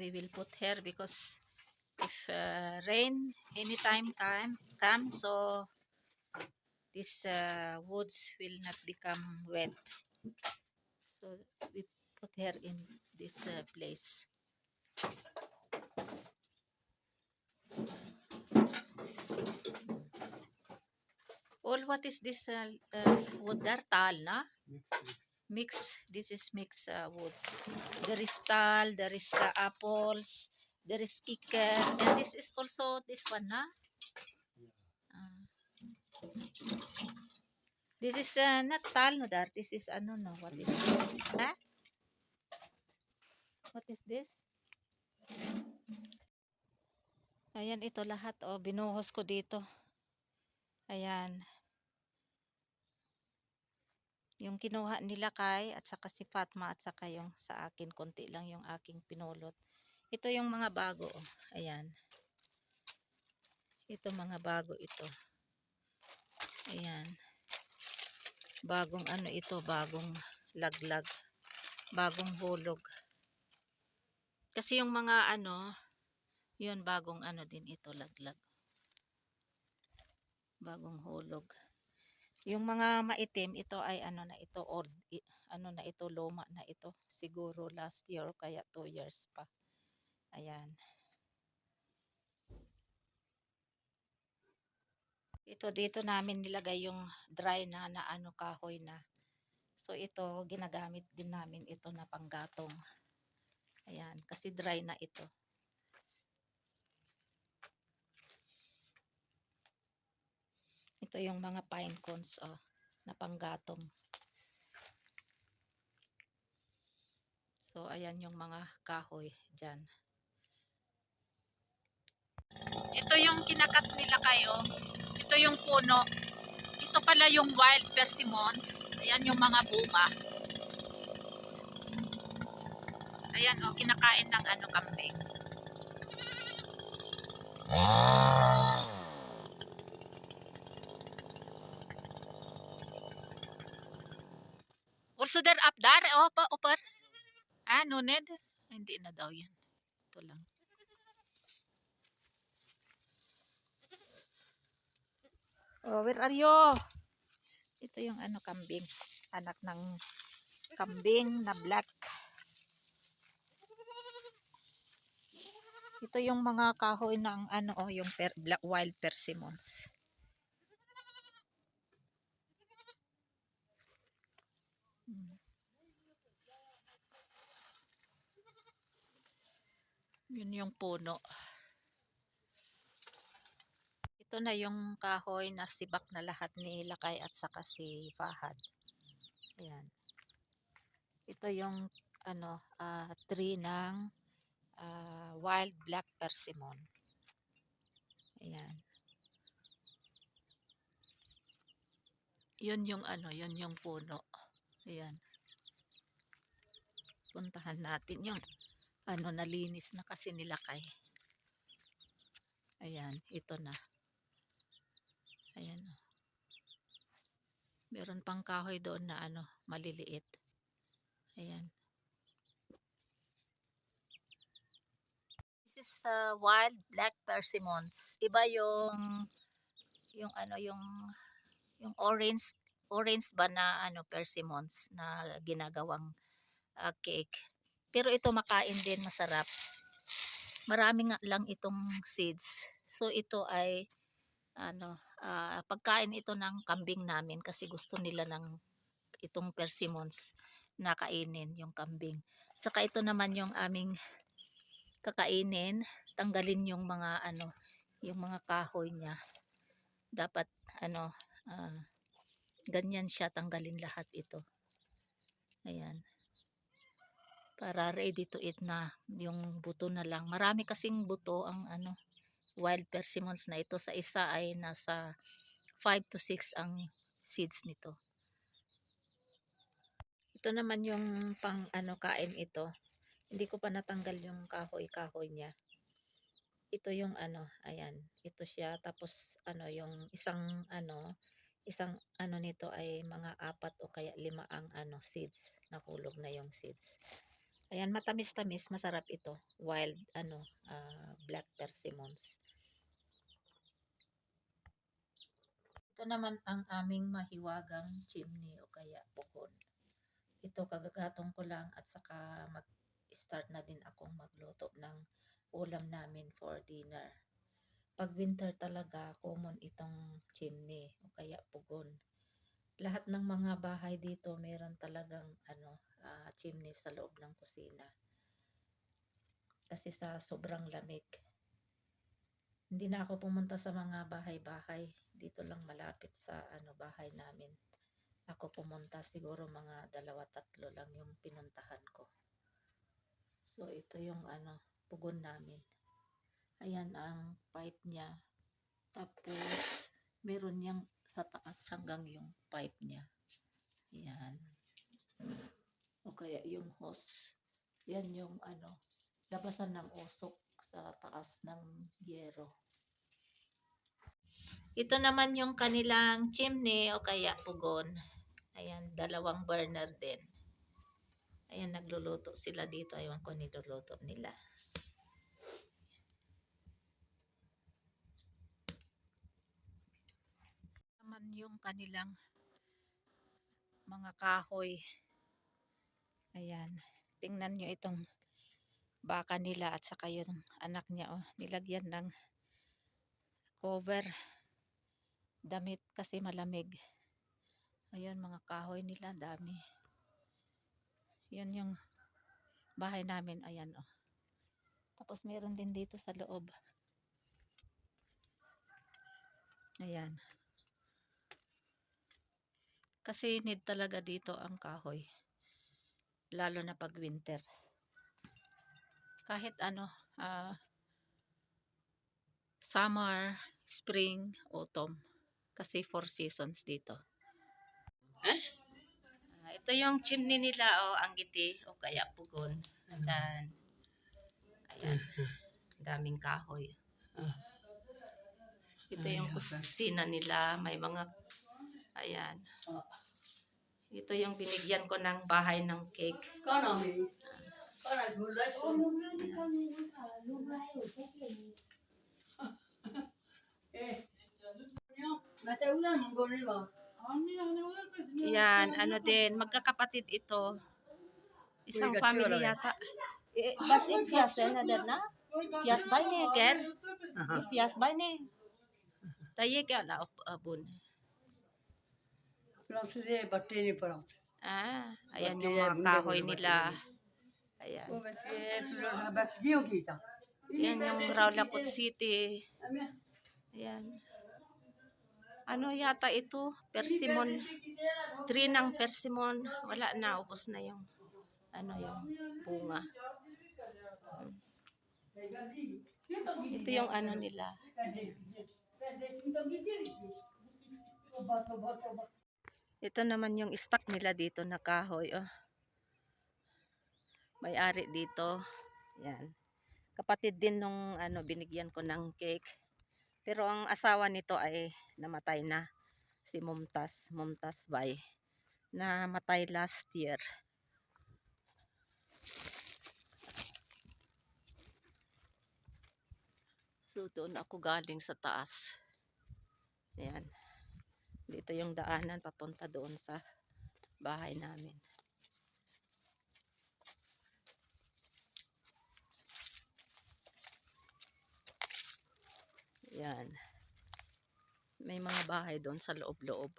we will put here because if rain anytime come, so this woods will not become wet. So we put here in this place. All what is this wood there? Tal, na? Mix. This is mix woods. There is tal, there is apples, there is kicker, and this is also this one, na? This is not tal, no, dar. This is ano, no? What is this? Huh? What is this? Ayan, ito lahat, oh, binuhos ko dito. Ayan. Yung kinuha nila kay at saka si Fatma at saka yung sa akin, konti lang yung aking pinulot. Ito yung mga bago, oh. Ayan. Ito mga bago ito. Ayan. Bagong ano ito, bagong laglag. Bagong hulog. Kasi yung mga ano, yun bagong ano din ito, laglag. Bagong hulog. Yung mga maitim, ito ay ano na ito, old, ano na ito, luma na ito. Siguro last year o kaya 2 years pa. Ayan. Ito dito namin nilagay yung dry na ano kahoy na. So ito ginagamit din namin ito na panggatong. Ayan, kasi dry na ito. Ito yung mga pine cones, oh, na panggatong. So ayan yung mga kahoy dyan. Ito yung kinakat nila kayo. Ito yung puno. Ito pala yung wild persimmons. Ayan yung mga bunga. Ayan, oh, kinakain ng ano, kambing. Also there up there, oh, upper. Ah, no need. Hindi na daw yan. Ito lang. Oh, where are you? Ito yung ano, kambing. Anak ng kambing na black. Ito yung mga kahoy ng ano, oh, yung black wild persimmons. Yun yung puno. Ito na yung kahoy na sibak na lahat ni Lakay at saka si Fahad. Ayan. Ito yung ano, tree ng wild black persimmon. Ayan. Yun yung ano, yun yung puno. Ayan. Puntahan natin yung ano, nalinis na kasi nilakay. Ayan, ito na. Ayan. Meron pang kahoy doon na ano, maliliit. Ayan. This is wild black persimmons. Iba yung ano, yung orange ba na ano, persimmons na ginagawang cake. Pero ito makain din, masarap. Marami nga lang itong seeds. So ito ay ano, pagkain ito ng kambing namin kasi gusto nila ng itong persimmons na kainin yung kambing. Saka ito naman yung aming kakainin, tanggalin yung mga ano, yung mga kahoy niya. Dapat ano, ganyan siya, tanggalin lahat ito. Ayan. Para ready to eat na, yung buto na lang. Marami kasing buto ang ano, wild persimmons na ito. Sa isa ay nasa 5 to 6 ang seeds nito. Ito naman yung pang ano, kain ito. Hindi ko pa natanggal yung kahoy-kahoy niya. Ito yung ano, ayan. Ito siya, tapos ano, yung isang ano nito ay mga 4 o kaya 5 ang ano, seeds. Nakulog na yung seeds. Ayan, matamis-tamis, masarap ito. Wild, black persimmons. Ito naman ang aming mahiwagang chimney o kaya bukod. Ito kagagatong ko lang at saka mag-start na din akong magluto ng ulam namin for dinner. Pag winter talaga, common itong chimney o kaya pugon. Lahat ng mga bahay dito meron talagang chimney sa loob ng kusina. Kasi sa sobrang lamig. Hindi na ako pumunta sa mga bahay-bahay. Dito lang malapit sa bahay namin. Ako pumunta siguro mga 2-3 lang yung pinuntahan ko. So ito yung pugon namin. Ayan ang pipe niya. Tapos meron yang sa taas hanggang yung pipe niya. Ayan. O kaya yung hose. Yan yung labasan ng usok sa taas ng yero. Ito naman yung kanilang chimney o kaya pugon. Ayan, 2 burner din. Ayan, nagluluto sila dito. Aywan ko niluluto nila. Naman yung kanilang mga kahoy. Ayan, tingnan nyo itong baka nila at saka yung anak niya. Oh, nilagyan ng cover. Damit kasi malamig. Ayun, mga kahoy nila, dami. Yan yung bahay namin, ayan oh. Tapos meron din dito sa loob. Ayan. Kasi need talaga dito ang kahoy. Lalo na pag winter. Kahit summer, spring, autumn. Kasi 4 seasons dito. Ito yung chimney nila ang giti o kaya pugon. Ayan. Ayan. Daming kahoy. Ito yung kusina nila. May mga ayan. Ito yung binigyan ko ng bahay ng cake. Yan, din, magkakapatid ito. Isang family yata. Bas fiyasen na din na? Fiyas bay ne, ker? Fiyas bay ne? Taye kya la abun. Ayan yung mga kahoy nila. Ayan. Yan yung Rawlakot City. Ayan. Ano yata ito? Persimmon. Tree ng persimmon. Wala na. Ubos na yung yung bunga. Ito yung nila. Ito naman yung stock nila dito na kahoy. Oh. May-ari dito. Yan. Kapatid din nung binigyan ko ng cake. Pero ang asawa nito ay namatay na. Si Mumtaz Bay. Namatay last year. So doon ako galing sa taas. Ayan. Dito yung daanan papunta doon sa bahay namin. Ayan. May mga bahay doon sa loob-loob.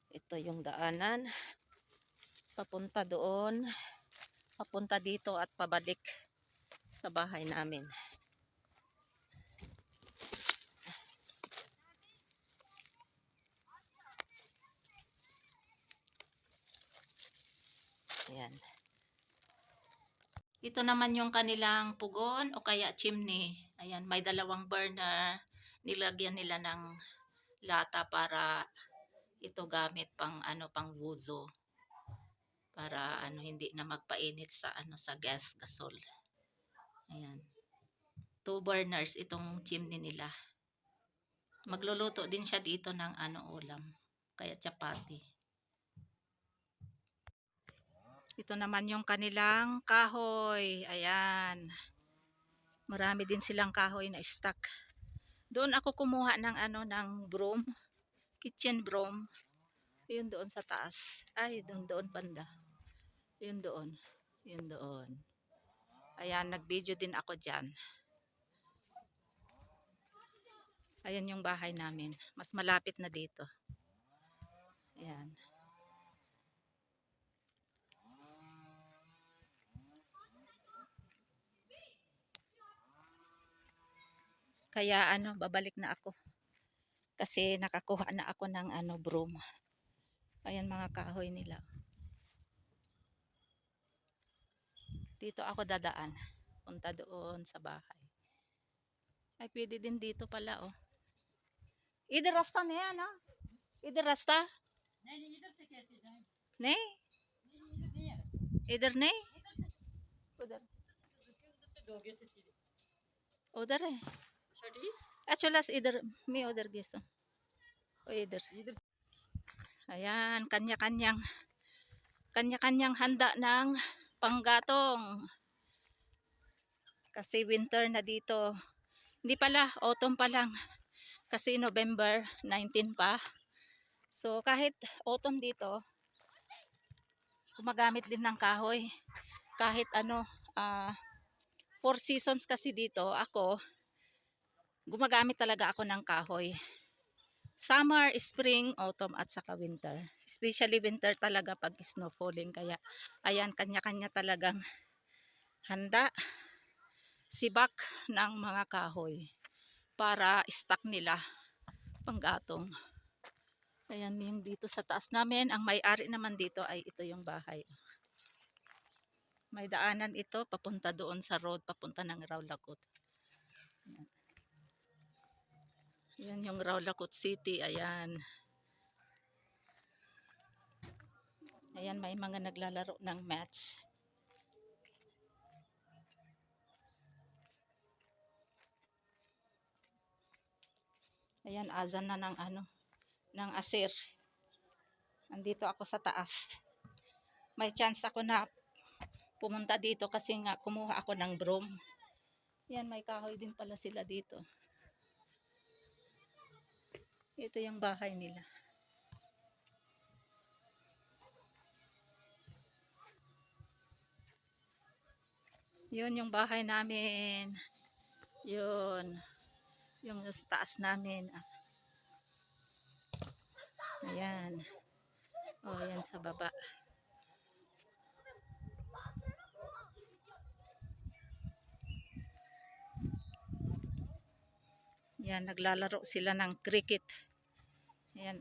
Ito yung daanan. Papunta doon. Papunta dito at pabalik sa bahay namin. Ayan. Ito naman yung kanilang pugon o kaya chimney. Ayan, may 2 burner. Nilagyan nila ng lata para ito gamit pang pang wuzo. Para hindi na magpainit sa sa gasol. Ayan. 2 burners itong chimney nila. Magluluto din siya dito ng ulam. Kaya chapati. Ito naman yung kanilang kahoy. Ayan. Marami din silang kahoy na stock. Doon ako kumuha ng ano ng broom, kitchen broom. Yun doon sa taas. Ay, doon banda. Yun doon. Yun doon. Ayan, nag-video din ako diyan. Ayan yung bahay namin. Mas malapit na dito. Ayan. Kaya ano, babalik na ako. Kasi nakakuha na ako ng ano broom. Ayan mga kahoy nila. Dito ako dadaan. Punta doon sa bahay. Ay, pwede din dito pala, oh. Ider rasta na yan, ha? Ider rasta? Ne? Ider ne? Uder. Uder eh. Actually, ider. May uder giso. O ider. Ayan, kanya-kanyang handa ng panggatong. Kasi winter na dito. Hindi pala, autumn pa lang. Kasi November 19 pa. So kahit autumn dito, gumagamit din ng kahoy. Kahit ano, 4 seasons kasi dito, ako, gumagamit talaga ako ng kahoy. Summer, spring, autumn at saka winter. Especially winter talaga pag snow falling. Kaya ayan, kanya-kanya talagang handa, sibak ng mga kahoy para stock nila panggatong. Ayan yung dito sa taas namin. Ang may-ari naman dito ay ito yung bahay. May daanan ito papunta doon sa road, papunta ng Rawlacut. Ayan. Yan yung Rawlacut City. Ayan. Ayan, may mga naglalaro ng match. Ayan, azan na ng ano, ng asir. Andito ako sa taas. May chance ako na pumunta dito kasi nga kumuha ako ng broom. Yan, may kahoy din pala sila dito. Ito yung bahay nila. Yun yung bahay namin. Yun. Yung sa taas namin. Ayan. O, yan sa baba. Yan, naglalaro sila ng cricket. Ayan.